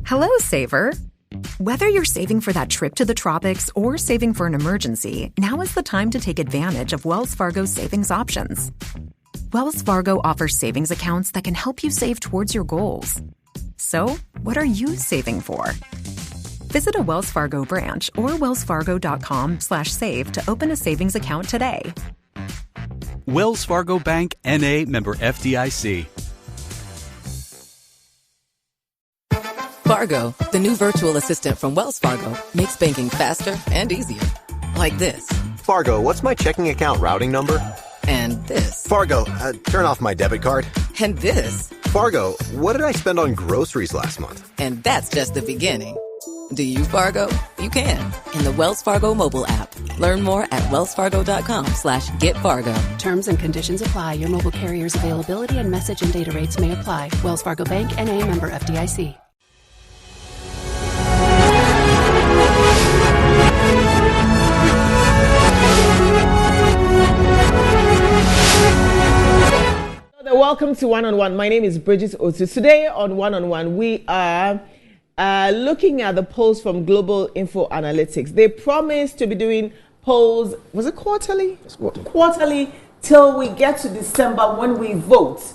Hello, saver. Whether you're saving for that trip to the tropics or saving for an emergency, now is the time to take advantage of Wells Fargo's savings options. Wells Fargo offers savings accounts that can help you save towards your goals. So, what are you saving for? Visit a Wells Fargo branch or wellsfargo.com/save to open a savings account today. Wells Fargo Bank, N.A., member FDIC. Fargo, the new virtual assistant from Wells Fargo, makes banking faster and easier. Like this. Fargo, what's my checking account routing number? And this. Fargo, turn off my debit card. And this. Fargo, what did I spend on groceries last month? And that's just the beginning. Do you, Fargo? You can. In the Wells Fargo mobile app. Learn more at wellsfargo.com/getfargo. Terms and conditions apply. Your mobile carrier's availability and message and data rates may apply. Wells Fargo Bank, N.A., member FDIC. Welcome to One on One. My name is Bridget Otu. Today on One on One, we are looking at the polls from Global InfoAnalytics. They promised to be doing polls, was it quarterly? Quarterly till we get to December when we vote.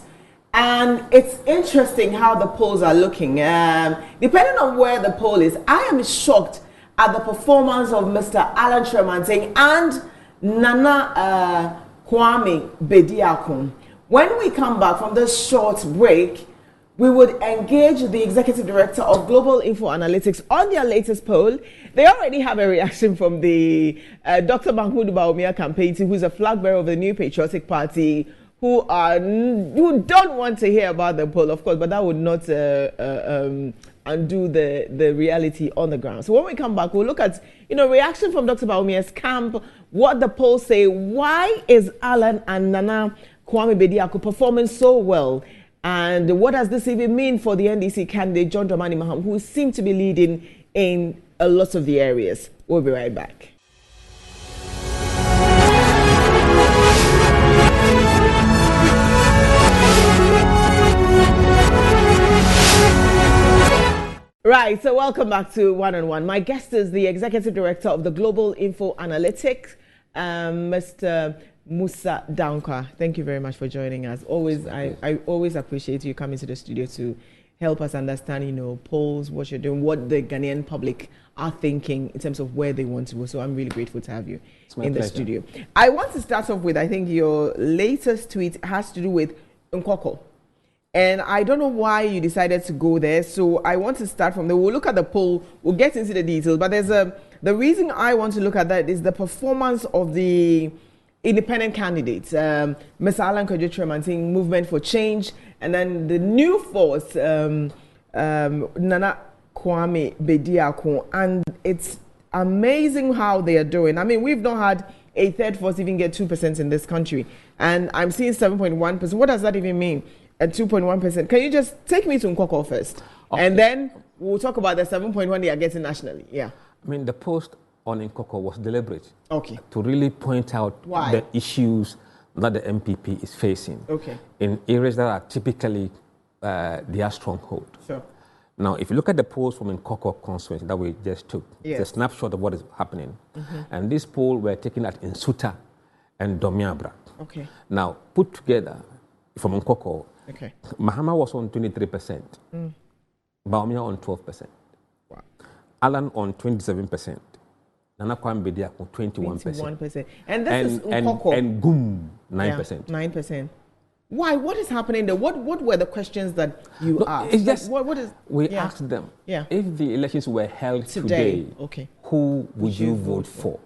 And it's interesting how the polls are looking. Depending on where the poll is, I am shocked at the performance of Mr. Alan Tremanting and Nana Kwame Bediako. When we come back from this short break, we would engage the executive director of Global InfoAnalytics on their latest poll. They already have a reaction from the Dr. Mahmoud Bawumia campaign team, who's a flag bearer of the New Patriotic Party, who don't want to hear about the poll, of course, but that would not undo the reality on the ground. So when we come back, we'll look at reaction from Dr. Bawumia's camp, what the polls say, why is Alan and Nana Kwame Bediako performing so well, and what does this even mean for the NDC candidate John Dramani Maham, who seems to be leading in a lot of the areas? We'll be right back. Right, so welcome back to One on One. My guest is the executive director of the Global InfoAnalytics, Mr. Mussa Dankwah. Thank you very much for joining us. I always appreciate you coming to the studio to help us understand, polls, what you're doing, what the Ghanaian public are thinking in terms of where they want to go. So I'm really grateful to have you in the studio. I want to start off with, I think your latest tweet has to do with Nkoko. And I don't know why you decided to go there. So I want to start from there. We'll look at the poll. We'll get into the details. But the reason I want to look at that is the performance of the independent candidates, Mr. Alan Tremanting, Movement for Change, and then the new force, Nana Kwame Bediako. And it's amazing how they are doing. I mean, we've not had a third force even get 2% in this country. And I'm seeing 7.1%. What does that even mean at 2.1%? Can you just take me to Nkoko first? Okay. And then we'll talk about the 7.1 they are getting nationally. Yeah. I mean, the post on Nkoko was deliberate. Okay. To really point out the issues that the MPP is facing. Okay. In areas that are typically their stronghold. Sure. Now, if you look at the polls from Nkoko constituency that we just took, it's a snapshot of what is happening. Mm-hmm. And this poll were taken at Nsuta and Domiabra. Okay. Now, put together from Nkoko, Mahama was on 23%, Bawumia on 12%, Alan on 27%. Nana Kwame Bediako 21%. And this is Nkoko. And Gum 9%. 9%. Why? What is happening there? What were the questions that you asked? It's just, we asked them, if the elections were held today, who would you vote for?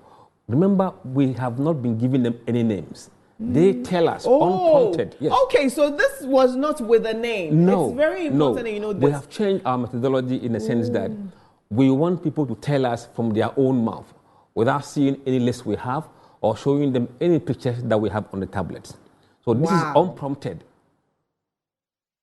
Remember, we have not been giving them any names. They tell us unprompted. Yes. Okay, so this was not with a name. No. It's very important that you know this. We have changed our methodology in the sense that we want people to tell us from their own mouth, without seeing any list we have or showing them any pictures that we have on the tablets. So this is unprompted.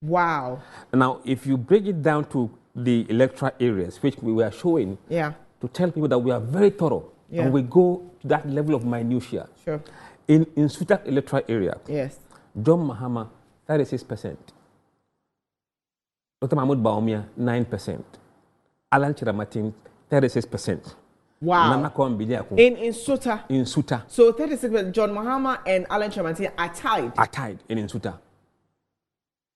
Wow. Now, if you break it down to the electoral areas, which we were showing, to tell people that we are very thorough, and we go to that level of minutiae. Sure. In Sutak electoral area, John Mahama, 36%. Dr. Mahmoud Bawumia, 9%. Alan Kyerematen, 36%. Wow. Nana Kwame in Nsuta. In Nsuta. So 36%. John Mahama and Alan Kyerematen are tied. Are tied in Nsuta.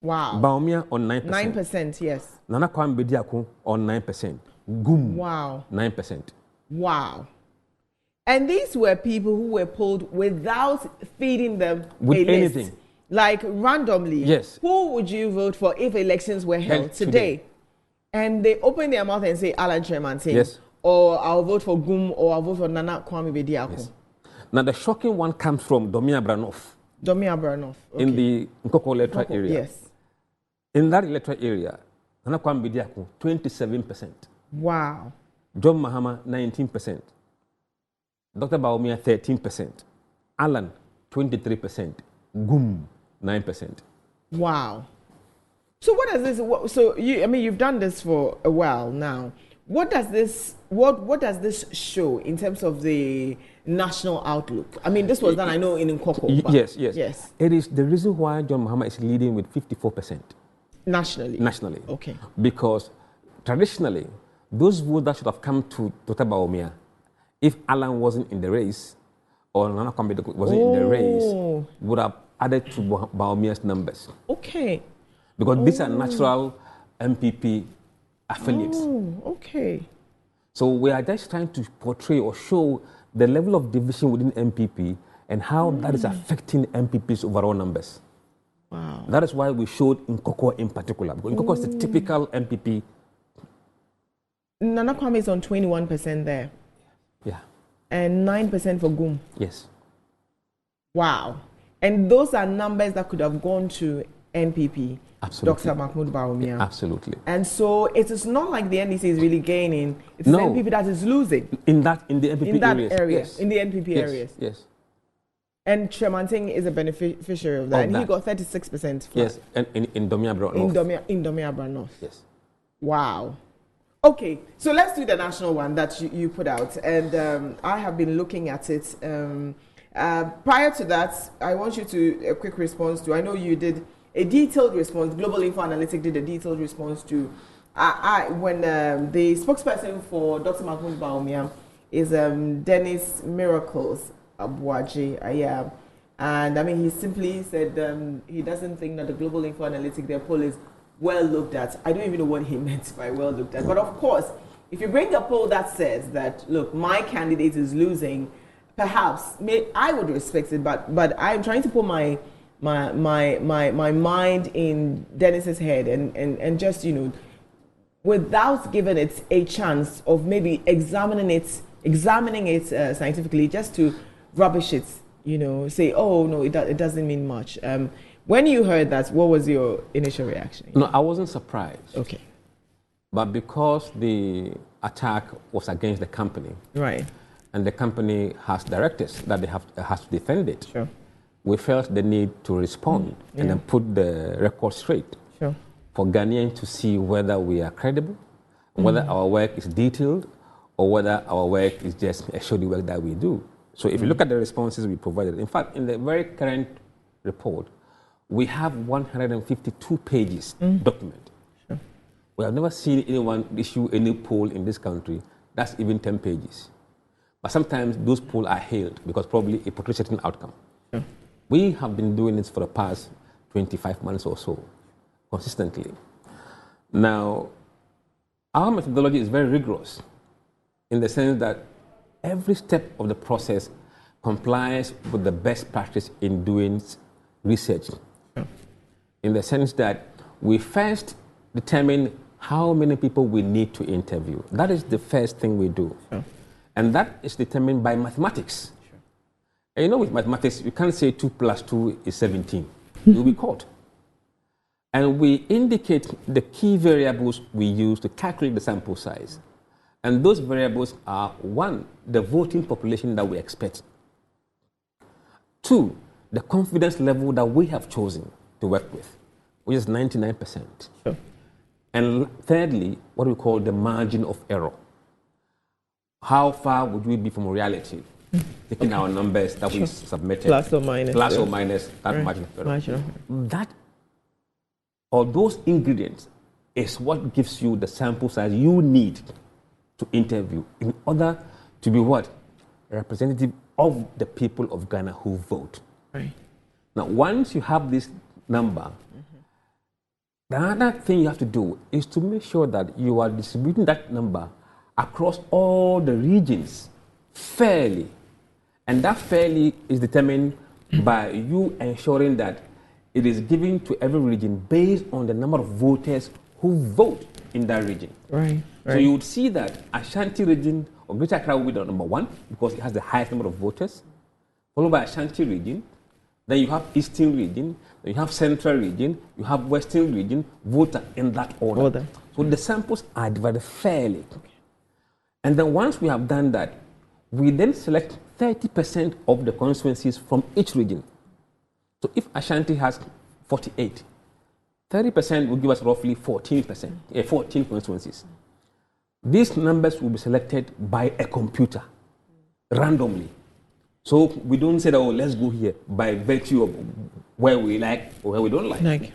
Wow. Bawumia on 9%. 9%, yes. Nana Kwame Bediako on 9%. Gum. Wow. 9%. Wow. And these were people who were polled without feeding them with a anything. list. Like randomly. Yes. Who would you vote for if elections were held today? And they open their mouth and say Alan Kyerematen. Yes. Or I'll vote for Gum, or I'll vote for Nana Kwame Bediako. Yes. Now the shocking one comes from Domia Branoff. Domia Branoff. Okay. In the Nkoko electoral area. Yes. In that electoral area, Nana Kwame Bediako, 27%. Wow. John Mahama, 19%. Dr. Bawumia, 13%. Alan, 23%. Gum, 9%. Wow. So what does this? So you've done this for a while now. What does this? What does this show in terms of the national outlook? I mean, this was done, I know, in Nkoko. Yes. It is the reason why John Mahama is leading with 54%. Nationally. Okay. Because traditionally, those votes that should have come to Dr. Bawumia, if Alan wasn't in the race or Nana Kwame wasn't in the race, would have added to Bawumia's numbers. Okay. Because these are natural MPP affiliates. Oh, okay. So we are just trying to portray or show the level of division within MPP and how that is affecting MPP's overall numbers. Wow. That is why we showed Nkoko in particular. Because Nkoko is the typical MPP. Nana Kwame is on 21% there. Yeah. And 9% for Gum. Yes. Wow. And those are numbers that could have gone to NPP. Absolutely. Dr. Mahmoud Bawumia. Absolutely. And so it is not like the NDC is really gaining. It's the NPP that is losing. In the NPP area. Yes. In the NPP areas. Yes. And Kyerematen is a beneficiary of that. And he got 36% flat. Yes. And in Domia Branoff. In Domia Branoff. Yes. Wow. Okay. So let's do the national one that you put out. And I have been looking at it. Prior to that, I want you to a quick response to, I know you did a detailed response. Global InfoAnalytics did a detailed response to when the spokesperson for Dr. Mahmoud Bawumia is Dennis Miracles Abuaji. And I mean, he simply said he doesn't think that the Global InfoAnalytics, their poll is well looked at. I don't even know what he meant by well looked at. But of course, if you bring a poll that says that, look, my candidate is losing, perhaps I would respect it. But I'm trying to put my mind in Dennis's head and just, without giving it a chance of maybe examining it scientifically, just to rubbish it, say, oh no, it doesn't mean much. When you heard that, what was your initial reaction? No, I wasn't surprised. Okay. But because the attack was against the company, right, and the company has directives that they has to defend it, sure, we felt the need to respond and then put the record straight, sure, for Ghanaians to see whether we are credible, whether our work is detailed, or whether our work is just a shoddy work that we do. So if you look at the responses we provided, in fact, in the very current report, we have 152 pages document. Sure. We have never seen anyone issue any poll in this country that's even 10 pages. But sometimes those polls are hailed because probably it portrays a certain outcome. Sure. We have been doing this for the past 25 months or so, consistently. Now, our methodology is very rigorous in the sense that every step of the process complies with the best practice in doing research. Sure. In the sense that we first determine how many people we need to interview. That is the first thing we do. Sure. And that is determined by mathematics. Sure. And with mathematics, you can't say 2 + 2 is 17. You'll be caught. And we indicate the key variables we use to calculate the sample size. And those variables are, 1, the voting population that we expect. 2, the confidence level that we have chosen to work with, which is 99%. Sure. And thirdly, what we call the margin of error. How far would we be from reality? Taking our numbers that we submitted. Plus or minus. Plus or minus that margin of error. Margin of error. That, or those ingredients is what gives you the sample size you need to interview in order to be what? Representative of the people of Ghana who vote. Right. Now, once you have this number, the other thing you have to do is to make sure that you are distributing that number across all the regions fairly. And that fairly is determined by you ensuring that it is given to every region based on the number of voters who vote in that region. Right. So you would see that Ashanti region or Greater Accra will be the number one because it has the highest number of voters, followed by Ashanti region. Then you have Eastern region, then you have Central region, you have Western region, voter in that order. So the samples are divided fairly. Okay. And then once we have done that, we then select 30% of the constituencies from each region. So if Ashanti has 48, 30% will give us roughly 14 constituencies. These numbers will be selected by a computer randomly. So we don't say that, oh, let's go here by virtue of where we like or where we don't like. Right.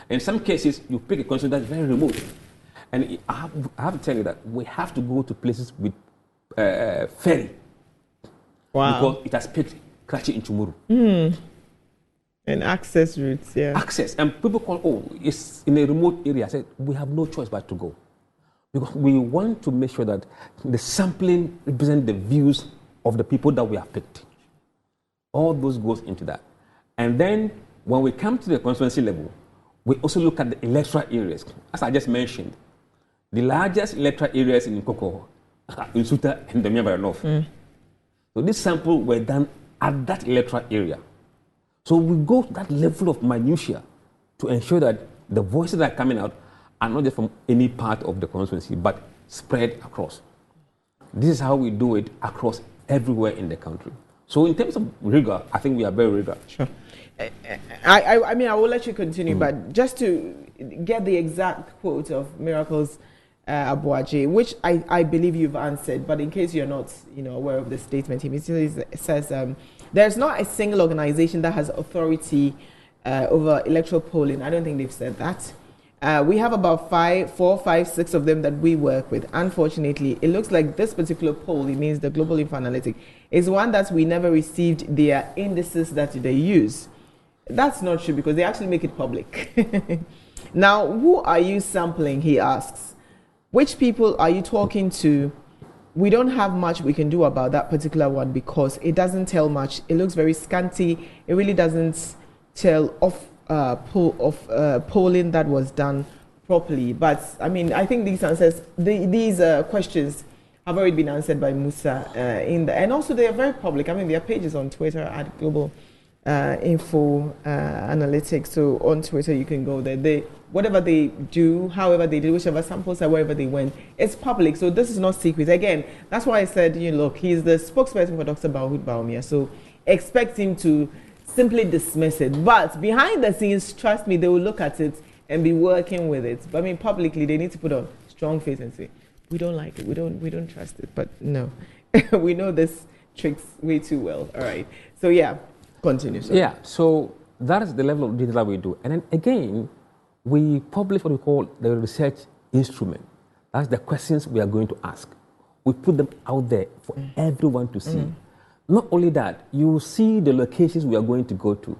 In some cases, you pick a constituency that's very remote. And I have to tell you that we have to go to places with ferry. Wow. Because it has picked Karachi in Chumuru. And access routes, yeah. Access. And people call, oh, it's in a remote area. I said, we have no choice but to go. Because we want to make sure that the sampling represents the views of the people that we have picked. All those goes into that. And then when we come to the constituency level, we also look at the electoral areas. As I just mentioned, the largest electoral areas in Nkoko are in Suta and the Miabara North. So this sample were done at that electoral area. So we go to that level of minutiae to ensure that the voices that are coming out are not just from any part of the constituency, but spread across. This is how we do it across everywhere in the country. So in terms of rigor, I think we are very rigorous. Sure. I mean, I will let you continue, but just to get the exact quote of Miracles Abuaje, which I believe you've answered, but in case you're not aware of the statement, he says there's not a single organization that has authority over electoral polling. I don't think they've said that. We have about 4, 5, 6 of them that we work with. Unfortunately, it looks like this particular poll, it means the Global InfoAnalytics, is one that we never received their indices that they use. That's not true because they actually make it public. Now, who are you sampling, he asks. Which people are you talking to? We don't have much we can do about that particular one because it doesn't tell much. It looks very scanty. It really doesn't tell of polling that was done properly. But I mean, I think these answers, these questions have already been answered by Mussa and also they are very public. I mean, there are pages on Twitter at Global InfoAnalytics. So on Twitter, you can go there. Whatever they do, however they did, whichever samples are wherever they went, it's public. So this is not secret. Again, that's why I said, look, he's the spokesperson for Dr. Bawud Bawumia. So expect him to simply dismiss it. But behind the scenes, trust me, they will look at it and be working with it. But I mean, publicly, they need to put on strong face and say, we don't like it, we don't trust it. But no, we know this tricks way too well. All right. So yeah, continue. Sorry. Yeah. So that is the level of detail that we do. And then again, we publish what we call the research instrument. That's the questions we are going to ask. We put them out there for everyone to see. Not only that, you will see the locations we are going to go to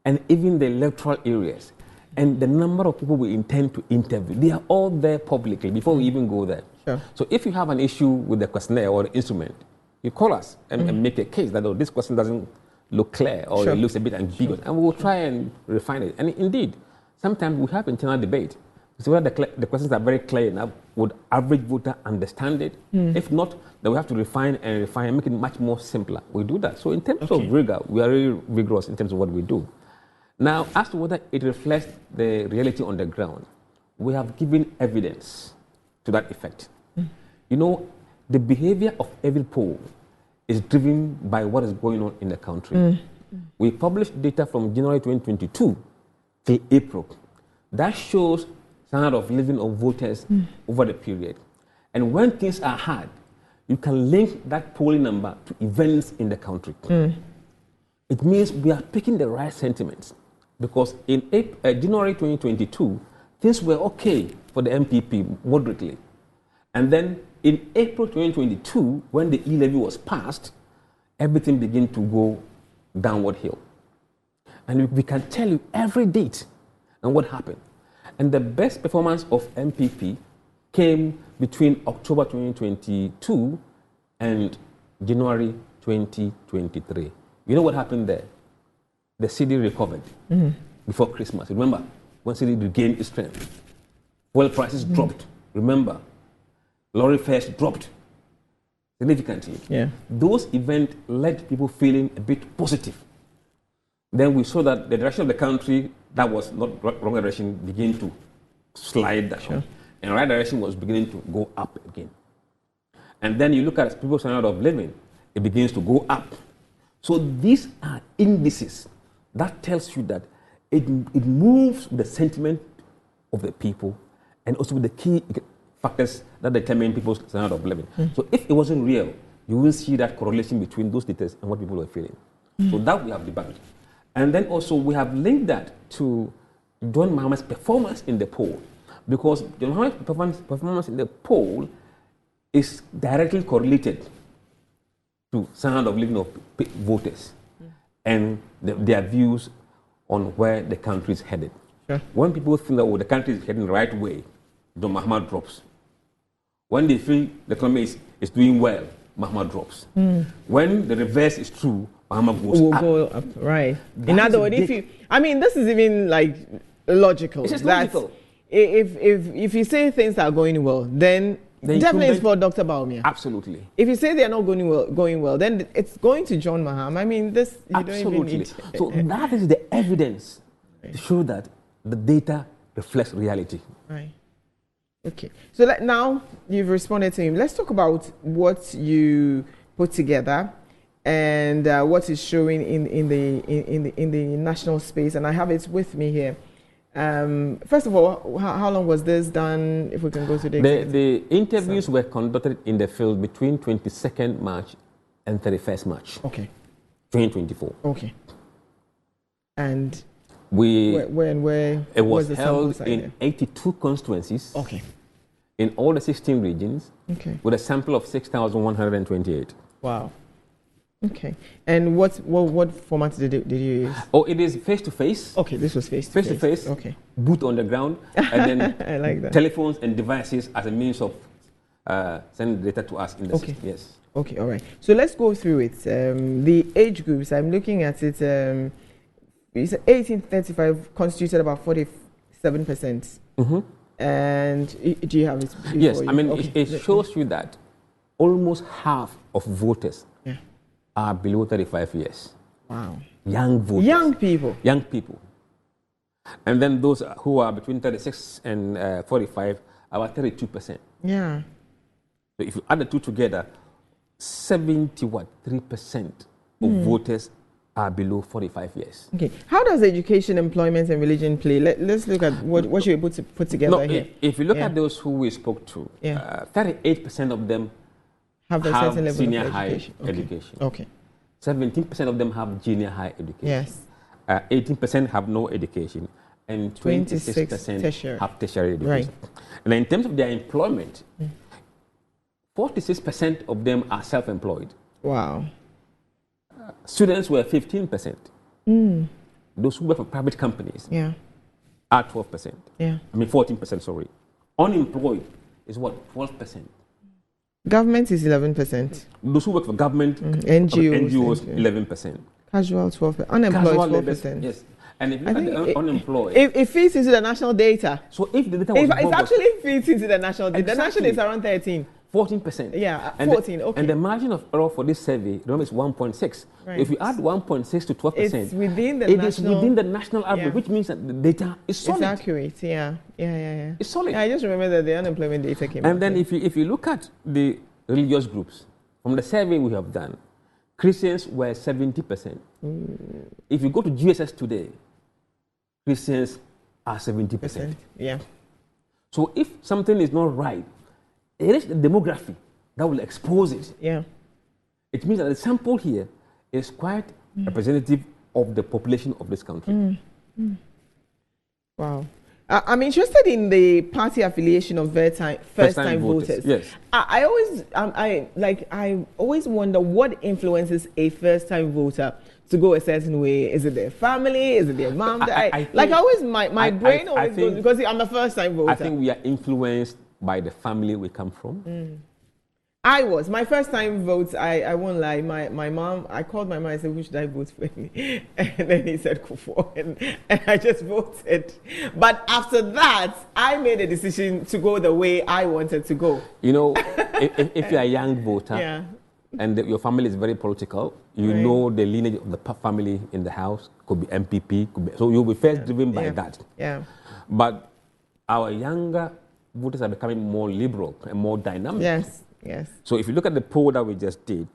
and even the electoral areas and the number of people we intend to interview. They are all there publicly before we even go there. Sure. So if you have an issue with the questionnaire or the instrument, you call us and make a case that this question doesn't look clear or it looks a bit ambiguous, and we will try and refine it. And indeed, sometimes we have internal debate. So whether the questions are very clear enough, would average voter understand it? If not, then we have to refine and make it much more simpler. We do that. So in terms of rigor, we are really rigorous in terms of what we do. Now, as to whether it reflects the reality on the ground, we have given evidence to that effect. The behavior of every poll is driven by what is going on in the country. We published data from January 2022 till April. That shows standard of living of voters over the period. And when things are hard, you can link that polling number to events in the country. It means we are picking the right sentiments because in January 2022, things were okay for the MPP, moderately. And then in April 2022, when the e-levy was passed, everything began to go downward hill. And we can tell you every date and what happened. And the best performance of MPP came between October 2022 and January 2023. You know what happened there? The cedi recovered before Christmas. Remember, when cedi regained its strength. Oil prices dropped. Remember, lorry fares dropped significantly. Yeah. Those events led people feeling a bit positive. Then we saw that the direction of the country that was not wrong direction began to slide down. Sure. And the right direction was beginning to go up again. And then you look at people's standard of living, it begins to go up. So these are indices that tells you that it moves with the sentiment of the people and also with the key factors that determine people's standard of living. So if it wasn't real, you will see that correlation between those details and what people were feeling. So that we have debunked. And then also we have linked that to John Mahama's performance in the poll, because John Mahama's performance in the poll is directly correlated to standard of living of voters and their views on where the country is headed. Sure. When people feel that the country is heading the right way, John Mahama drops. When they feel the economy is doing well, Mahama drops. When the reverse is true, Mahama goes up. Go up. Right. In other words, this is even like logical. It's just logical. If you say things are going well, then definitely it's for Dr. Baumia. Absolutely. If you say they are not going well, then it's going to John Mahama. I mean, this you absolutely. Don't even need. So that is the evidence to show that the data reflects reality. Right. Okay. So now you've responded to him. Let's talk about what you put together and what is showing in the national space. And I have it with me here. First of all, how long was this done? If we can go to the interviews were conducted in the field between 22nd March and 31st March. Okay. 2024. Okay. And where it was held in 82 constituencies. Okay. In all the 16 regions. Okay. With a sample of 6,128. Wow. Okay. And what format did you use? Oh, it is face-to-face. Okay, this was face-to-face. Face-to-face. Okay. Boot on the ground. And then I like that. Telephones and devices as a means of sending data to us in the system. Yes. Okay, all right. So let's go through it. The age groups, I'm looking at it, it's 1835 constituted about 47%. And do you have it? Yes, I mean, it shows you that almost half of voters are below 35 years. Wow. Young voters. Young people. Young people. And then those who are between 36 and 45, about 32%. Yeah. So if you add the two together, 3% of voters are below 45 years. Okay. How does education, employment, and religion play? Let's look at what you're able to put together here. If you look at those who we spoke to, 38% of them have senior high education. Okay. 17% of them have junior high education. Yes. 18% have no education. And 26% have tertiary education. Right. And in terms of their employment, 46% of them are self-employed. Wow. Students were 15%. Those who work for private companies are 12%. Yeah. I mean 14%, sorry. Unemployed is what? 12%. Government is 11%. Those who work for government, NGOs 11%. Casual 12%. Unemployed 12%. Yes. And if you look at the unemployed, it feeds into the national data. So if the data was it actually feeds into the national data. The national is around 13. 14%. Yeah, and 14, okay. And the margin of error for this survey, remember, is 1.6. Right. If you add 1.6 to 12%, it's within the it is within the national average, which means that the data is solid. It's accurate, yeah. It's solid. Yeah, I just remember that the unemployment data came out. And then if you look at the religious groups, from the survey we have done, Christians were 70%. If you go to GSS today, Christians are 70%. Yeah. So if something is not right, it is the demography that will expose it. Yeah. It means that the sample here is quite representative of the population of this country. Wow. I'm interested in the party affiliation of first-time voters. Yes. I always wonder what influences a first-time voter to go a certain way. Is it their family? Is it their mom? My brain always goes, because I'm a first-time voter. I think we are influenced by the family we come from. My first time votes, I won't lie, my mom, I called my mom and said, who should I vote for? And then he said, Kufuor, and I just voted. But after that, I made a decision to go the way I wanted to go. You know, if you're a young voter and your family is very political, you know the lineage of the family in the house, could be MPP, so you'll be first driven by that. Yeah. But our younger voters are becoming more liberal and more dynamic. Yes. So if you look at the poll that we just did,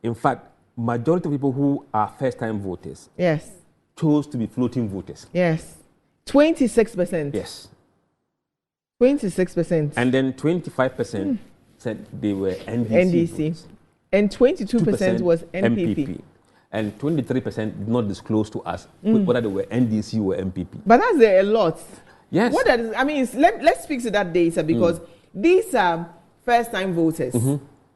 in fact, majority of people who are first-time voters chose to be floating voters. Yes. 26%. Yes. 26%. And then 25% said they were NDC. And 22% was MPP. And 23% did not disclose to us whether they were NDC or MPP. But that's a lot. Yes. Let's speak to that data, because these are first-time voters,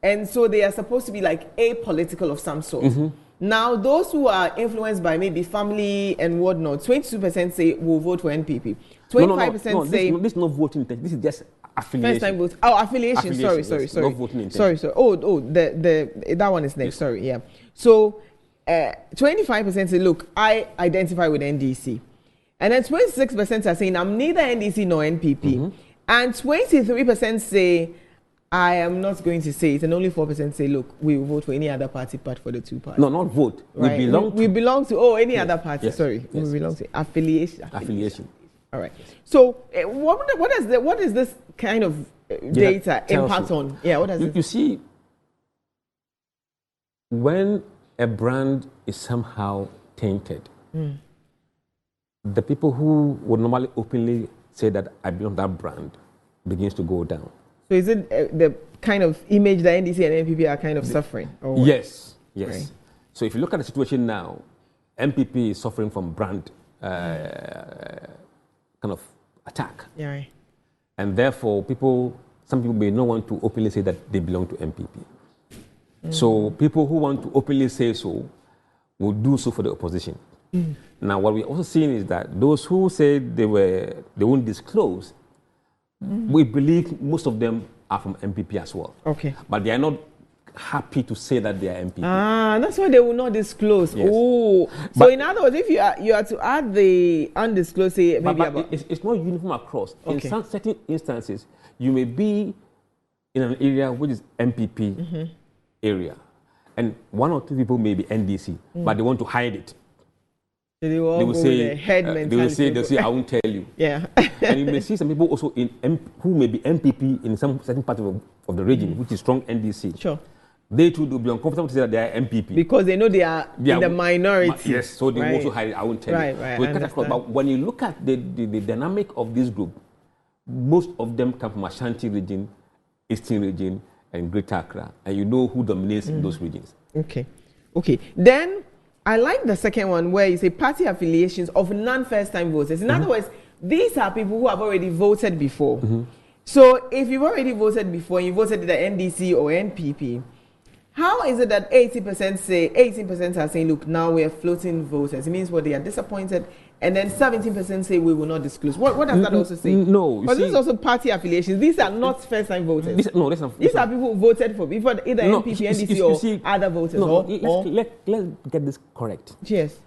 and so they are supposed to be like apolitical of some sort. Now, those who are influenced by maybe family and whatnot, 22% say will vote for NPP. 25% say this is not voting intent. This is just affiliation. First-time votes. Oh, affiliation. Sorry. Not voting intent. Sorry. That one is next. Yes. Sorry. Yeah. So, 25% say, look, I identify with NDC, and then 26% are saying I'm neither NDC nor NPP, and 23% say I am not going to say it, and only 4% say, look, we will vote for any other party but for the two parties. No, not vote. Right. We belong to any other party. Yes. Sorry. Yes. We belong to affiliation. All right. So what is this kind of data impact on? Yeah, what does you see, when a brand is somehow tainted, the people who would normally openly say that I belong to that brand begins to go down. So is it the kind of image that NDC and NPP are kind of suffering? Or what? Yes. Right. So if you look at the situation now, MPP is suffering from brand kind of attack. Yeah. Right. And therefore, some people may not want to openly say that they belong to MPP. So people who want to openly say so will do so for the opposition. Now, what we're also seeing is that those who say they won't disclose, we believe most of them are from MPP as well. Okay. But they are not happy to say that they are MPP. That's why they will not disclose. Yes. Oh. So in other words, if you are to add the undisclosed, say maybe it's not uniform across. Okay. In some certain instances, you may be in an area which is MPP area, and one or two people may be NDC, but they want to hide it. So they will say, they'll say, I won't tell you. Yeah. And you may see some people also who may be MPP in some certain part of the region, which is strong NDC. Sure. They too will be uncomfortable to say that they are MPP. Because they know they are in the minority. Yes, so they also hide it, I won't tell you. Right. But when you look at the dynamic of this group, most of them come from Ashanti region, Eastern region, and Greater Accra. And you know who dominates in those regions. Okay. Then, I like the second one where you say party affiliations of non-first-time voters. In other words, these are people who have already voted before. So if you've already voted before and you voted either NDC or NPP, how is it that 18% are saying, look, now we are floating voters? It means what, they are disappointed, and then 17% say we will not disclose. What does that also say? No. But this is also party affiliations. These are not first-time voters. These are people who voted for either NPP, NDC, or other voters. Let's get this correct. Yes.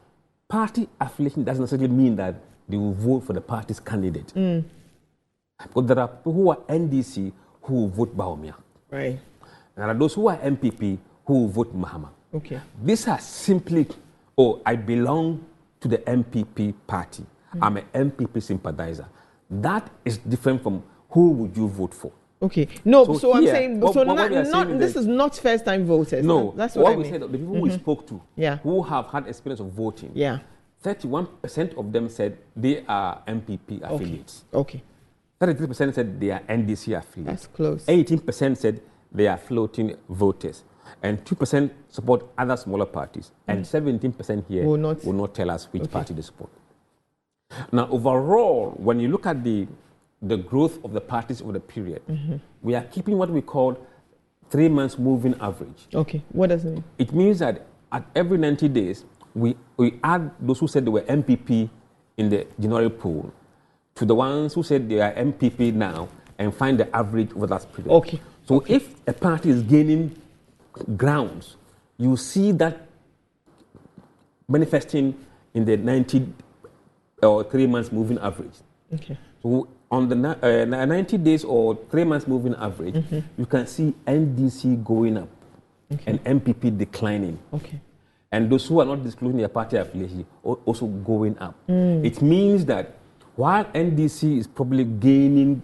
Party affiliation doesn't necessarily mean that they will vote for the party's candidate. Because there are people who are NDC who will vote Baumia. Right. There are those who are MPP who will vote Mahama. Okay. These are simply, I belong to the MPP party. I'm an MPP sympathizer. That is different from who would you vote for. Okay. No, so I'm saying, this is not first-time voters. No, that's what I mean. We said, the people we spoke to, who have had experience of voting, 31% of them said they are MPP affiliates. Okay. 33% said they are NDC affiliates. That's close. 18% said they are floating voters. And 2% support other smaller parties. And 17% here will not tell us which party they support. Now, overall, when you look at the growth of the parties over the period, we are keeping what we call 3 months moving average. Okay, what does it mean? It means that at every 90 days, we add those who said they were MPP in the January poll to the ones who said they are MPP now and find the average over that period. Okay. So if a party is gaining grounds, you see that manifesting in the 90 or 3 months moving average. Okay. So on the 90 days or 3 months moving average, you can see NDC going up and MPP declining. Okay. And those who are not disclosing their party affiliation also going up. It means that while NDC is probably gaining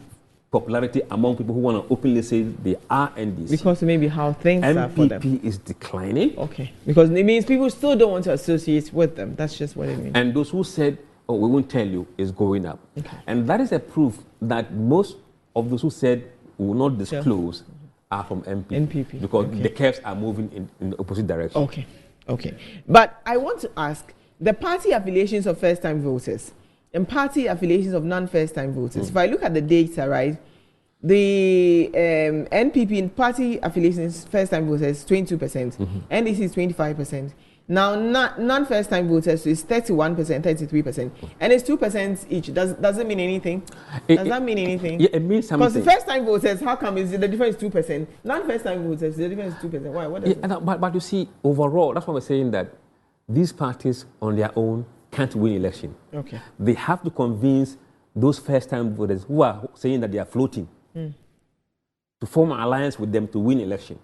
popularity among people who want to openly say they are NDC, because maybe how things are for them. MPP is declining. Okay. Because it means people still don't want to associate with them. That's just what it means. And those who said, oh, we won't tell you, is going up. Okay. And that is a proof that most of those who said we will not disclose are from MPP. Because the curves are moving in the opposite direction. Okay. Okay. But I want to ask, the party affiliations of first-time voters and party affiliations of non-first-time voters, if I look at the data, right, the NPP in party affiliations first-time voters 22%, NDC is 25%. Now, non-first-time voters is 31%, 33%, and it's 2% each. Does it mean anything? Does that mean anything? Yeah, it means something. Because first-time voters, how come is the difference 2%? Non-first-time voters, the difference is 2%. Why? What does it? But you see, overall, that's why we're saying that these parties on their own can't win election. Okay. They have to convince those first-time voters who are saying that they are floating to form an alliance with them to win election.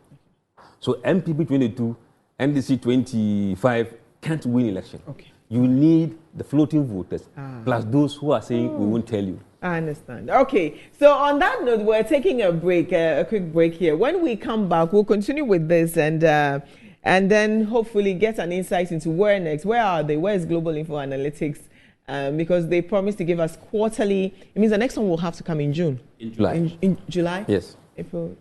So MPP 22, NDC 25 can't win election. Okay. You need the floating voters plus those who are saying we won't tell you. I understand. Okay. So on that note, we're taking a break, a quick break here. When we come back, we'll continue with this and then hopefully get an insight into where next. Where are they? Where is Global InfoAnalytics? Because they promised to give us quarterly. It means the next one will have to come in June. In July. In July? Yes. April,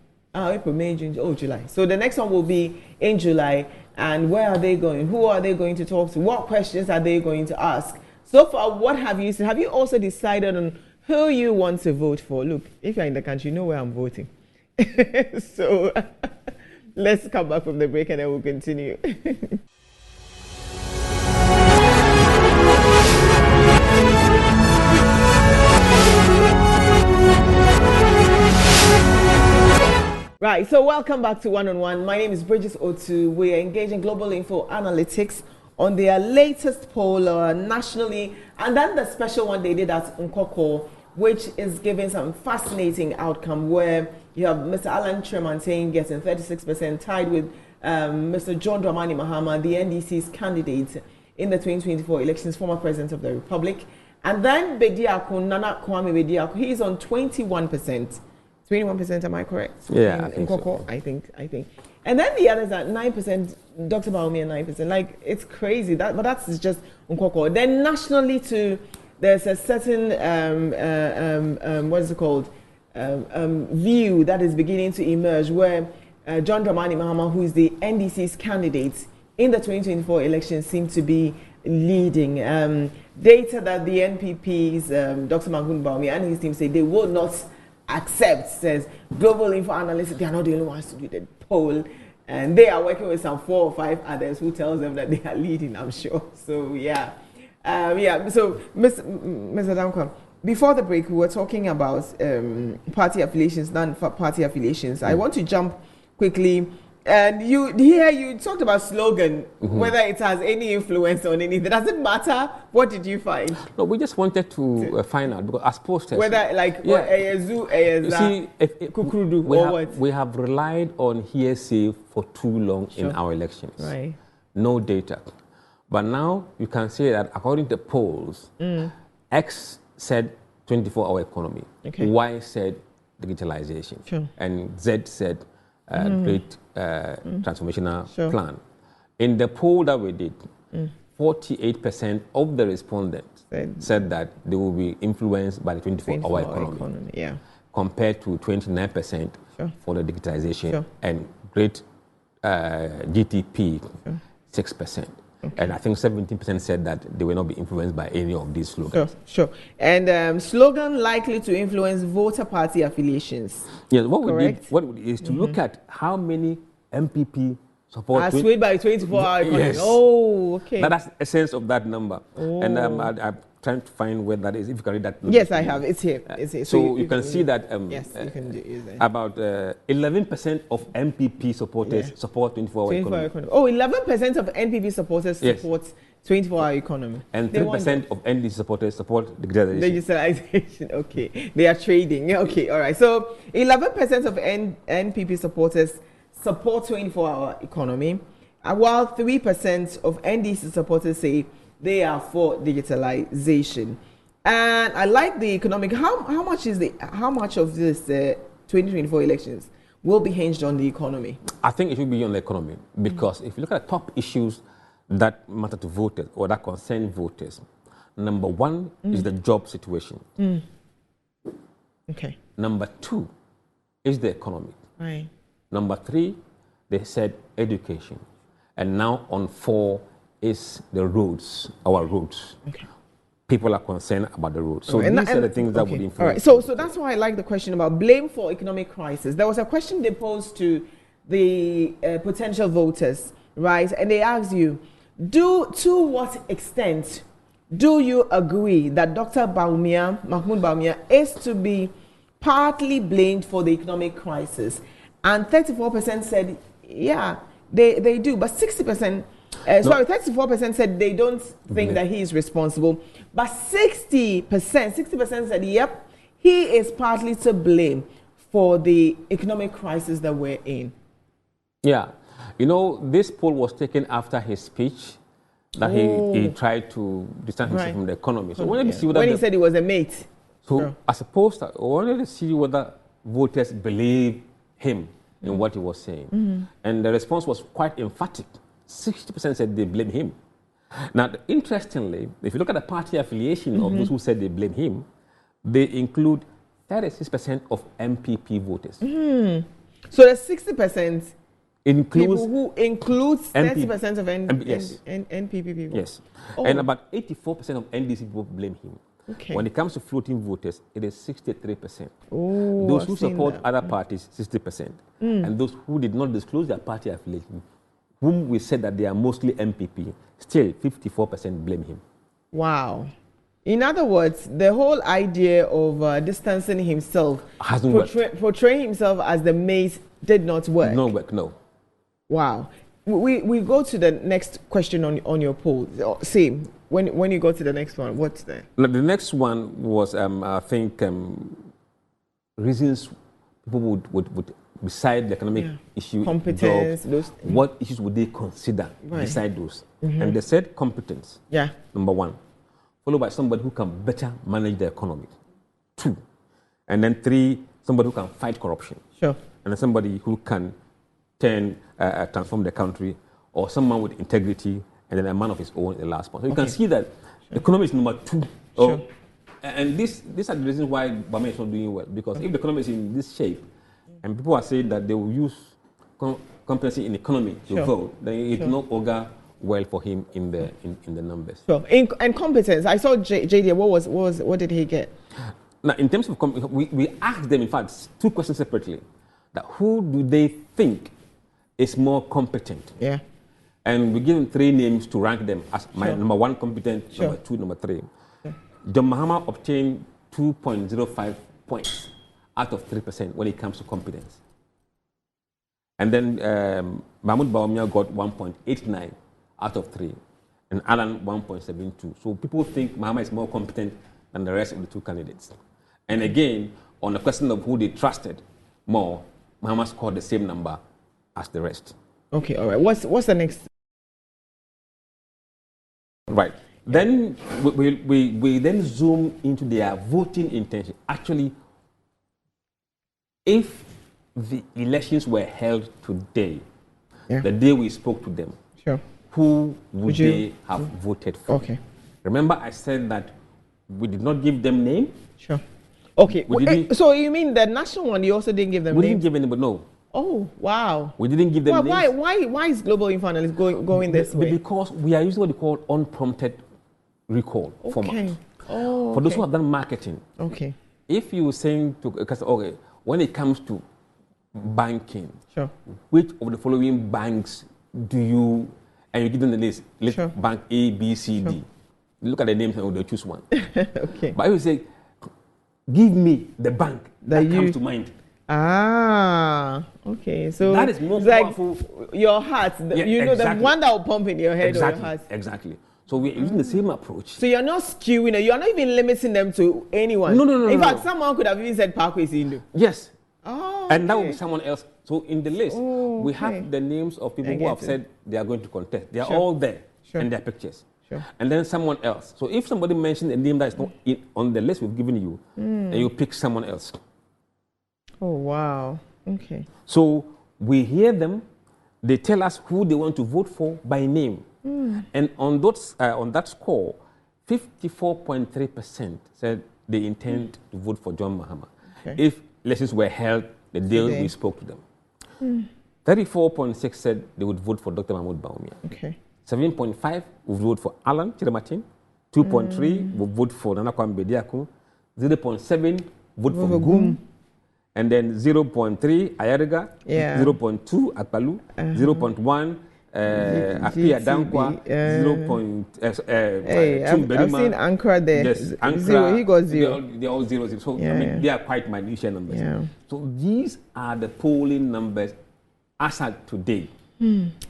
May, June. Oh, July. So the next one will be in July. And where are they going? Who are they going to talk to? What questions are they going to ask? So far, what have you said? Have you also decided on who you want to vote for? Look, if you're in the country, you know where I'm voting. So let's come back from the break and then we'll continue. Right, so welcome back to One on One. My name is Bridget Otu. We are engaging Global InfoAnalytics on their latest poll nationally, and then the special one they did at Nkoko, which is giving some fascinating outcome where you have Mr. Alan Tremantain getting 36%, tied with Mr. John Dramani Mahama, the NDC's candidate in the 2024 elections, former president of the Republic. And then Bediako, Nana Kwame Bediako, he's on 21%. 21%, am I correct? Yeah, in Koko, so. I think. And then the others are 9%, Dr. Baumi at 9%. Like, it's crazy. But that's just Nkoko. Then nationally too, there's a certain, what is it called, view that is beginning to emerge where John Dramani Mahama, who is the NDC's candidate in the 2024 election, seems to be leading. Data that the NPP's Dr. Magun Baumi and his team say they will not accept, says Global InfoAnalytics, they are not the only ones to do the poll, and they are working with some 4 or 5 others who tells them that they are leading, I'm sure. So yeah. So Mr. Dankwah, before the break we were talking about party affiliations, non-party affiliations. I want to jump quickly, and you talked about slogan, whether it has any influence on anything. Does it matter? What did you find? No, we just wanted to find out, because as posters, whether like we have relied on hearsay for too long in our elections. Right. No data. But now you can say that according to polls, X said 24-hour economy, Y said digitalization, and Z said great transformational plan. In the poll that we did, 48% of the respondents said that they will be influenced by the 24-hour economy, compared to 29% for the digitization and great GTP, 6%. Okay. And I think 17% said that they will not be influenced by any of these slogans. Sure. And slogan likely to influence voter party affiliations. Yes, what we did is to look at how many MPP support. As swayed by 24-hour economy. Yes. Oh, okay. That's the essence of that number. Oh. And I'm trying to find where that is. If you can read that. Yes, I have. It's here. It's here. So you can see that yes, you can use it. About 11% of MPP supporters support 24-hour economy. Oh, 11% of NPP supporters support 24-hour economy. And 3% of NDC supporters support digitalization. Okay. They are trading. Okay, all right. So 11% of NPP supporters support 24-hour economy, while 3% of NDC supporters say they are for digitalization. And I like the economic. How much of this 2024 elections will be hinged on the economy? I think it will be on the economy because if you look at the top issues that matter to voters or that concern voters, number one is the job situation. Okay. Number two is the economy. Right. Number three, they said education. And now on 4 is the roads, our roads. Okay. People are concerned about the roads. So these are the things that would influence. All right. So that's why I like the question about blame for economic crisis. There was a question they posed to the potential voters, right? And they asked you, to what extent do you agree that Dr. Mahmoud Bawumia is to be partly blamed for the economic crisis? And 34% said, yeah, they do. But 34% said they don't think that he is responsible. But 60% said, yep, he is partly to blame for the economic crisis that we're in. Yeah. You know, this poll was taken after his speech that he tried to distance himself from the economy. So when he said he was a mate. So I suppose that I wanted to see whether voters believe him in what he was saying. And the response was quite emphatic. 60% said they blame him. Now, interestingly, if you look at the party affiliation of those who said they blame him, they include 36% of MPP voters. So the 60% includes 30% of NPP people. Yes. And about 84% of NDC people blame him. Okay. When it comes to floating voters, it is 63%. Oh, those who support other parties, 60%. And those who did not disclose their party affiliation, whom we said that they are mostly MPP, still 54% blame him. Wow. In other words, the whole idea of distancing himself, portraying himself as the mate, did not work. No. Wow. We go to the next question on your poll. Same. When you go to the next one, what's there? The next one was, I think, reasons people would beside the economic issue, competence, jobs, what issues would they consider beside those? And they said competence, number one, followed by somebody who can better manage the economy, 2, and then 3, somebody who can fight corruption, and then somebody who can transform the country, or someone with integrity, and then a man of his own in the last point. So you can see that the economy is number 2. And these are the reasons why Bawumia is not doing well, because if the economy is in this shape, and people are saying that they will use competency in economy to vote, then it will not augur well for him in the numbers. And competence, I saw JD. What did he get? Now, in terms of we asked them, in fact, 2 questions separately. That who do they think is more competent? And we give them 3 names to rank them as number 1 competent, number 2, number 3. John Mahama obtained 2.05 points out of 3% when it comes to competence. And then Mahmoud Bawumia got 1.89 out of 3, and Alan 1.72. So people think Mahama is more competent than the rest of the 2 candidates. And again, on the question of who they trusted more, Mahama scored the same number as the rest. Okay, all right. What's the next? Right. Then we then zoom into their voting intention. Actually, if the elections were held today, the day we spoke to them, who would they have voted for? Okay. Remember I said that we did not give them name? Okay. So you mean the national one, you also didn't give them We name? didn't give anybody, no. Oh, wow. We didn't give them names. Why is Global InfoAnalytics going this way? Because we are using what we call unprompted recall format. Oh, for those who have done marketing. Okay. If you saying to okay, when it comes to banking, sure, which of the following banks do you, and you give them the list, sure, bank A, B, C, sure, D. You look at the names and they'll choose one. Okay. But if you say, give me the bank that comes to mind. Okay. So that is more powerful. Your heart, the one that will pump in your head or your heart. Exactly. So we're using the same approach. So you're not skewing it. You're not even limiting them to anyone. No. In fact, someone could have even said Parkway Indo. Yes. Oh, and that will be someone else. So in the list, we have the names of people who have said they are going to contest. They are all there, and their pictures. Sure. And then someone else. So if somebody mentioned a name that is not on the list we've given you, and you pick someone else. Oh, wow. Okay. So we hear them. They tell us who they want to vote for by name. And on that score, 54.3% said they intend to vote for John Mahama. Okay. If elections were held the day we spoke to them. 34.6% said they would vote for Dr. Mahmoud Bawumia. Okay. 7.5% would vote for Alan Chiramatin. 2.3% would vote for Nana Kwame Bediako. 0.7% vote for Gum. And then 0.3 Ayariga, 0.2 Akpalu, 0.1 Mussa Dankwah, 0.2 I've seen Ankara there. Yes, Ankara, 0. He got 0. They're all 0. So I mean, they are quite minute numbers. Yeah. So these are the polling numbers as at today.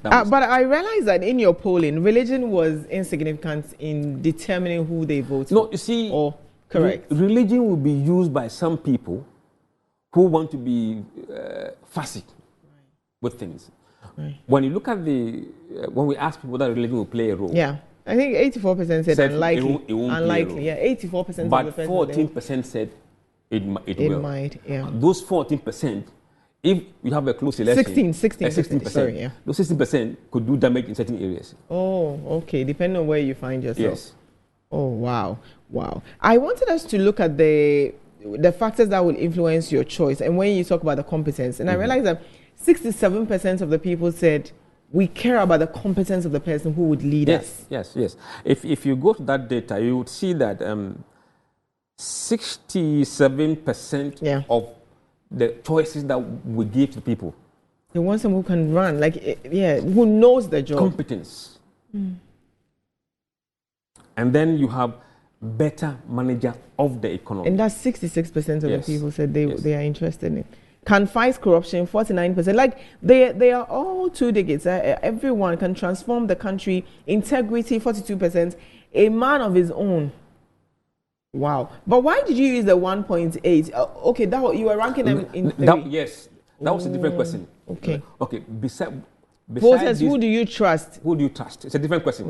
But I realized that in your polling, religion was insignificant in determining who they vote for. No, you see, correct. Religion will be used by some people who want to be fussy with things. Right. When you look at when we ask people that religion will play a role. Yeah, I think 84% said unlikely. It won't unlikely, yeah, 84% but of the 14% said it will. It might, yeah. Those 14%, if you have a close election. 16%. Sorry, yeah. Those 16% could do damage in certain areas. Oh, okay, depending on where you find yourself. Yes. Oh, wow. I wanted us to look at the factors that will influence your choice, and when you talk about the competence, and I realized that 67% of the people said we care about the competence of the person who would lead us. Yes. If you go to that data, you would see that 67% of the choices that we give to people. They want someone who can run, who knows the job. Competence. And then you have better manager of the economy. And that's 66% of the people said they are interested in it. Can fight corruption, 49%. Like, they are all two decades. Everyone can transform the country. Integrity, 42%. A man of his own. Wow. But why did you use the 1.8? Okay, you were ranking them in three. That was a different question. Okay. Besides voters, who do you trust? Who do you trust? It's a different question.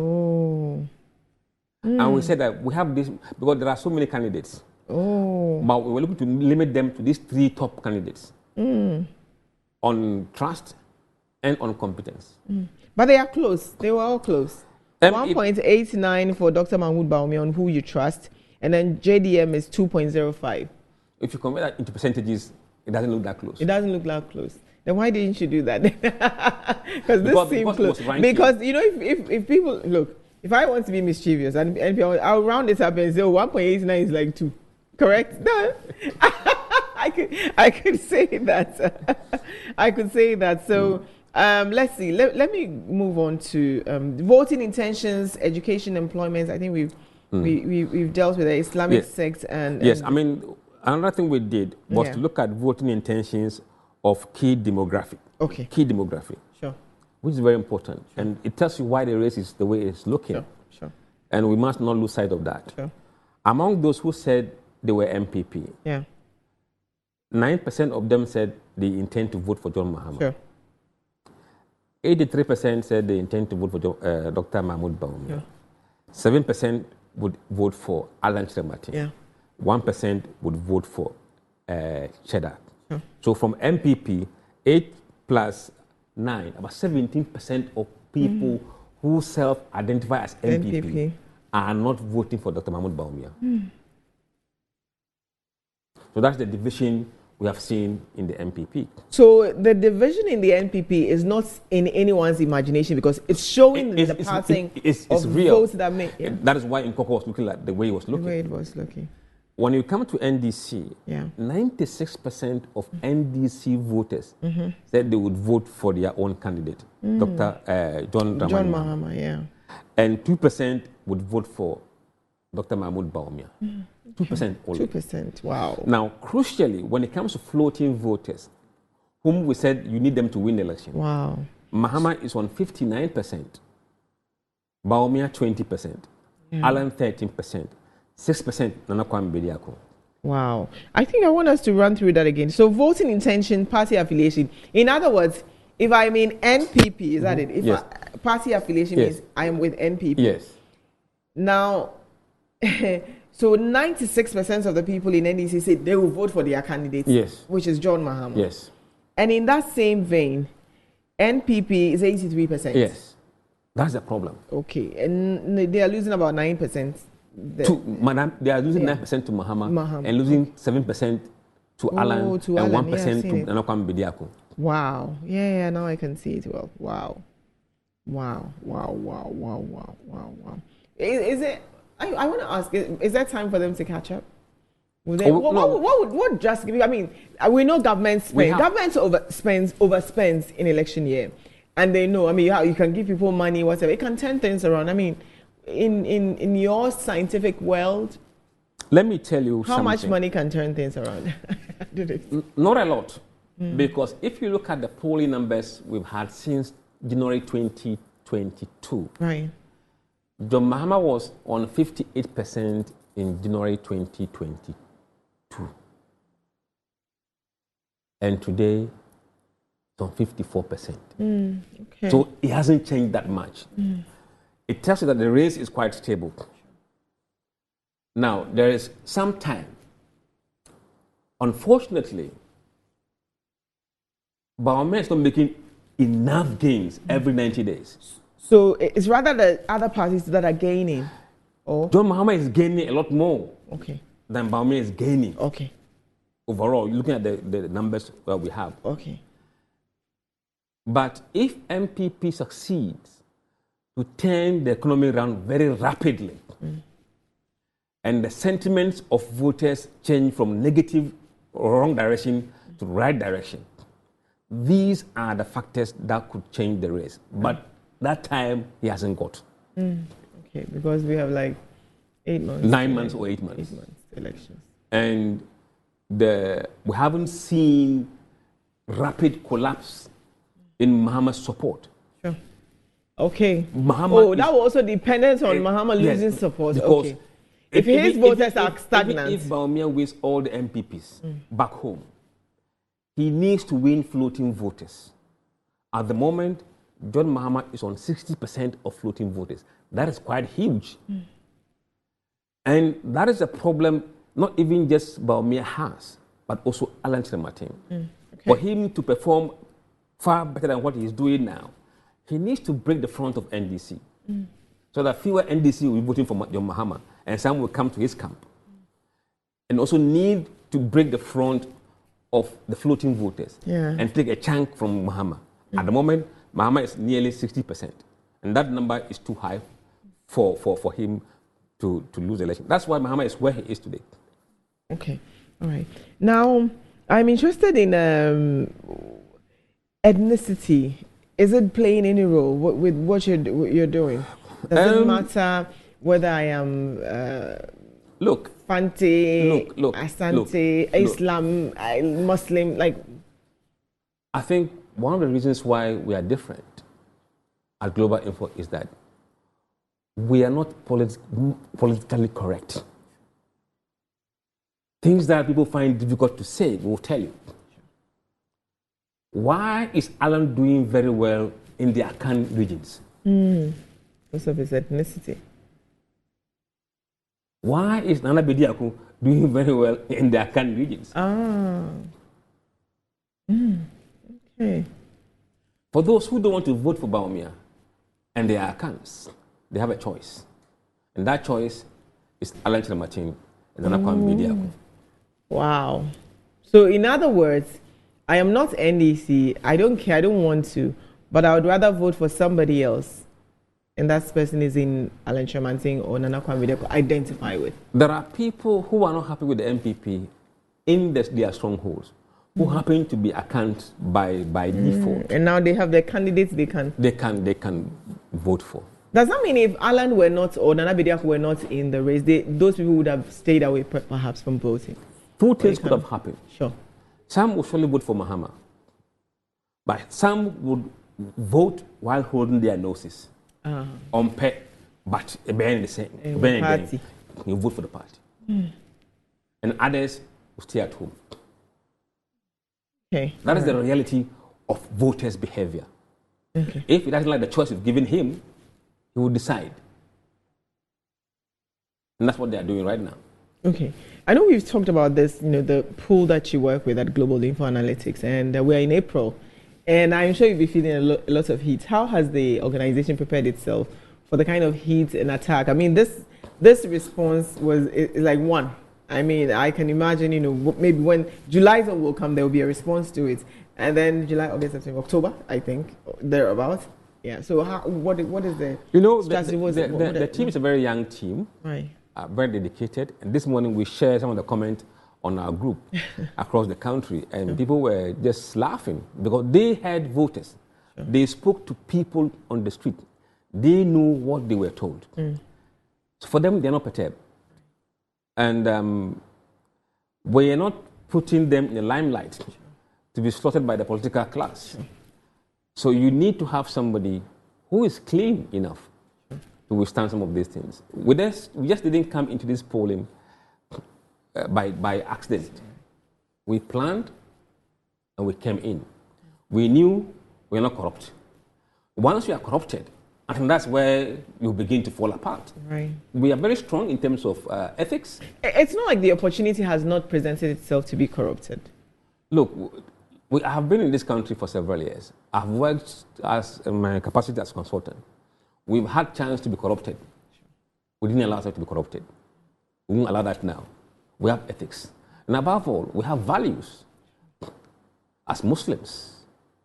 And we said that we have this because there are so many candidates. But we were looking to limit them to these three top candidates. On trust and on competence. But they are close. They were all close. 1.89 for Dr. Mahmoud Bawumia on who you trust, and then JDM is 2.05. If you convert that into percentages, it doesn't look that close. It doesn't look that close. Then why didn't you do that? Because this seems close. Because, if people, look, if I want to be mischievous, and I'll round it up and say 1.89 is like 2. Correct? No. I could say that. I could say that. So let's see. Let me move on to voting intentions, education, employment. I think we've dealt with the Islamic sect and I mean, another thing we did was to look at voting intentions of key demographic. Okay. Key demographic. Sure. Which is very important, and it tells you why the race is the way it's looking. Sure. And we must not lose sight of that. Sure. Among those who said they were MPP. 9% of them said they intend to vote for John Mahama. Sure. 83% said they intend to vote for Dr. Mahmoud Bawumia. 7% would vote for Alan Chiramatin. 1% would vote for Cheddar. So from MPP, 8 plus 9, about 17% of people who self-identify as MPP are not voting for Dr. Mahmoud Bawumia. So that's the division we have seen in the MPP. So the division in the NPP is not in anyone's imagination because it's showing the passing of real. votes that make. Yeah. That is why Nkoko was looking like the way he was looking. The way it was looking. When you come to NDC, 96% of NDC voters said they would vote for their own candidate, Dr. John Mahama, yeah. And 2% would vote for Dr. Mahmoud Bawumia. 2% only. 2%, wow. Now, crucially, when it comes to floating voters, whom we said you need them to win the election, wow. Mahama is on 59%, Bawumia 20%, Alan 13%. 6% Nana Kwame Bediako. Wow. I think I want us to run through that again. So voting intention, party affiliation. In other words, if I'm in NPP, is that it? If party affiliation means I am with NPP. Yes. Now, so 96% of the people in NDC say they will vote for their candidate, which is John Mahama. Yes. And in that same vein, NPP is 83%. Yes. That's the problem. Okay. And they are losing about 9%. They are losing 9% to Mahama and losing 7% to Alan and 1% to Nana Kwame Bediako. Wow. Yeah, now I can see it well. Wow. Is it, I want to ask, is there time for them to catch up? What just, I mean, we know government spends. Government overspends in election year. And they know, I mean, you can give people money, whatever. It can turn things around. I mean, in your scientific world, let me tell you how much money can turn things around? Not a lot, because if you look at the polling numbers we've had since January 2022, right? John Mahama was on 58% in January 2022, and today it's on 54%. Okay. So it hasn't changed that much. It tells you that the race is quite stable. Now, there is some time. Unfortunately, Bawumia is not making enough gains every 90 days. So it's rather the other parties that are gaining? Or? John Mahama is gaining a lot more than Bawumia is gaining. Okay. Overall, looking at the numbers that we have. Okay. But if MPP succeeds to turn the economy around very rapidly, and the sentiments of voters change from negative or wrong direction to right direction, these are the factors that could change the race. But that time he hasn't got. Okay, because we have like 8 months. 9 months or 8 months. 8 months elections. And we haven't seen rapid collapse in Mahama's support. Sure. Okay. Mahama that will also depend on Mahama losing support. Okay. If his voters are stagnant. If Bawumia wins all the MPPs back home, he needs to win floating voters. At the moment, John Mahama is on 60% of floating voters. That is quite huge. And that is a problem not even just Bawumia has, but also Alan Martin. For him to perform far better than what he is doing now, he needs to break the front of NDC so that fewer NDC will be voting for John Mahama and some will come to his camp. And also need to break the front of the floating voters and take a chunk from Mahama. At the moment, Mahama is nearly 60%. And that number is too high for him to lose the election. That's why Mahama is where he is today. Okay. All right. Now, I'm interested in ethnicity. Is it playing any role with what you're doing? Does it matter whether I am Fante, Asante, Islam, Muslim? I think one of the reasons why we are different at Global Info is that we are not politically correct. Things that people find difficult to say, we will tell you. Why is Alan doing very well in the Akan regions? Because of his ethnicity. Why is Nana Bediako doing very well in the Akan regions? Okay. For those who don't want to vote for Bawumia and they are Akans, they have a choice. And that choice is Alan Martin and Nana Kwame Bediako. Wow. So in other words, I am not NDC. I don't care. I don't want to, but I would rather vote for somebody else. And that person is in Alan Chemansing or Nana Kwame identify with. There are people who are not happy with the MPP in their strongholds, who happen to be account by default. And now they have their candidates they can vote for. Does that mean if Alan were not or Nana Bediako were not in the race, those people would have stayed away perhaps from voting? Two things could have happened. Sure. Some would surely vote for Mahama, but some would vote while holding their noses. On pay, but behind the same party. You vote for the party. And others will stay at home. Okay. That is the reality of voters' behavior. Okay. If he doesn't like the choice we've given him, he will decide. And that's what they are doing right now. Okay. I know we've talked about this, the pool that you work with at Global InfoAnalytics, and we're in April. And I'm sure you'll be feeling a lot of heat. How has the organization prepared itself for the kind of heat and attack? I mean, this response was like one. I mean, I can imagine, maybe when July will come, there will be a response to it. And then July, August, September, October, I think, thereabouts. Yeah. So what is the strategy? The team is a very young team. Right. Very dedicated. And this morning we shared some of the comments on our group across the country, and people were just laughing because they had voters. Sure. They spoke to people on the street. They knew what they were told. So for them, they're not perturbed. And we're not putting them in the limelight to be slaughtered by the political class. So you need to have somebody who is clean enough to withstand some of these things. We just didn't come into this polling by accident. We planned and we came in. We knew we're not corrupt. Once we are corrupted, I think that's where you begin to fall apart. Right. We are very strong in terms of ethics. It's not like the opportunity has not presented itself to be corrupted. Look, I have been in this country for several years. I've worked in my capacity as a consultant. We've had chance to be corrupted. We didn't allow ourselves to be corrupted. We won't allow that now. We have ethics. And above all, we have values as Muslims.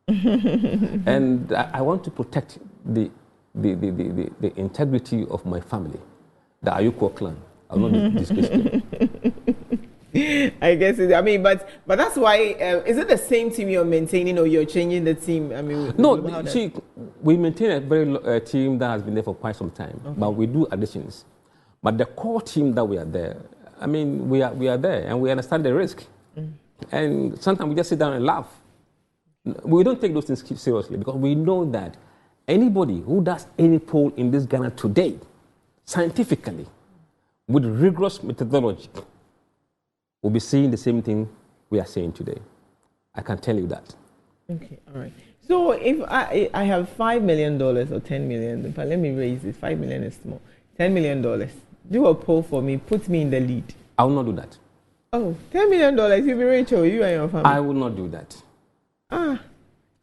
And I want to protect the integrity of my family, the Ayuko clan. I will not disgrace them. I guess, but that's why, is it the same team you're maintaining or you're changing the team? No, see, we maintain a very team that has been there for quite some time, but we do additions. But the core team that we are there, we are there and we understand the risk. And sometimes we just sit down and laugh. We don't take those things seriously because we know that anybody who does any poll in this Ghana today, scientifically, with rigorous methodology, will be saying the same thing we are saying today. I can tell you that. Okay, all right. So if I have $5 million or $10 million, but let me raise it. $5 million is small. $10 million. Do a poll for me. Put me in the lead. I will not do that. Oh, $10 million. You'll be rich, or you and your family. I will not do that. I'm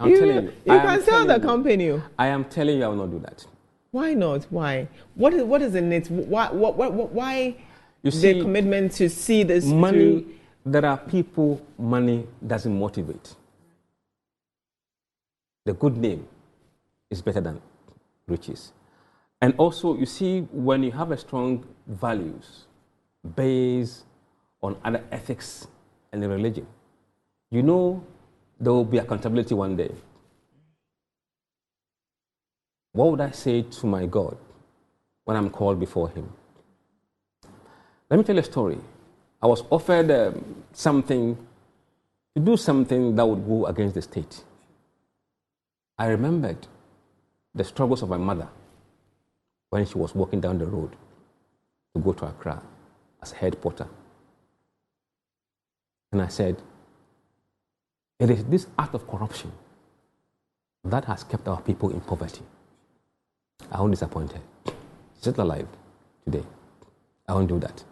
telling you. You can sell the company. I am telling you, I will not do that. Why not? Why? What is in it? Why? You see, the commitment to see this money. through. There are people money doesn't motivate. The good name is better than riches. And also, you see, when you have a strong values based on other ethics and religion, you know there will be accountability one day. What would I say to my God when I'm called before him? Let me tell you a story. I was offered to do something that would go against the state. I remembered the struggles of my mother when she was walking down the road to go to Accra as a head porter. And I said, it is this act of corruption that has kept our people in poverty. I won't disappoint her. She's still alive today. I won't do that.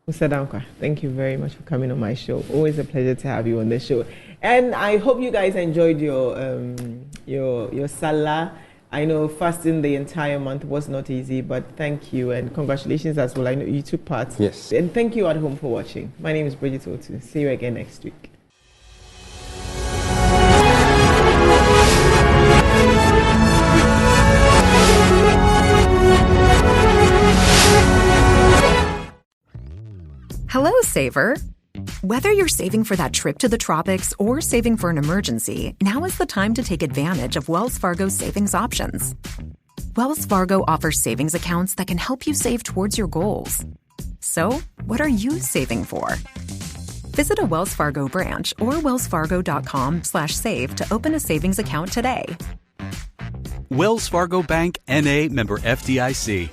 Mussa Dankwah, thank you very much for coming on my show. Always a pleasure to have you on the show. And I hope you guys enjoyed your Salah I know fasting the entire month was not easy, but thank you and congratulations as well. I know you took part. Yes. And thank you at home for watching. My name is Bridget Otu. See you again next week. Hello, saver. Whether you're saving for that trip to the tropics or saving for an emergency, now is the time to take advantage of Wells Fargo's savings options. Wells Fargo offers savings accounts that can help you save towards your goals. So, what are you saving for? Visit a Wells Fargo branch or wellsfargo.com/save to open a savings account today. Wells Fargo Bank, N.A., member FDIC.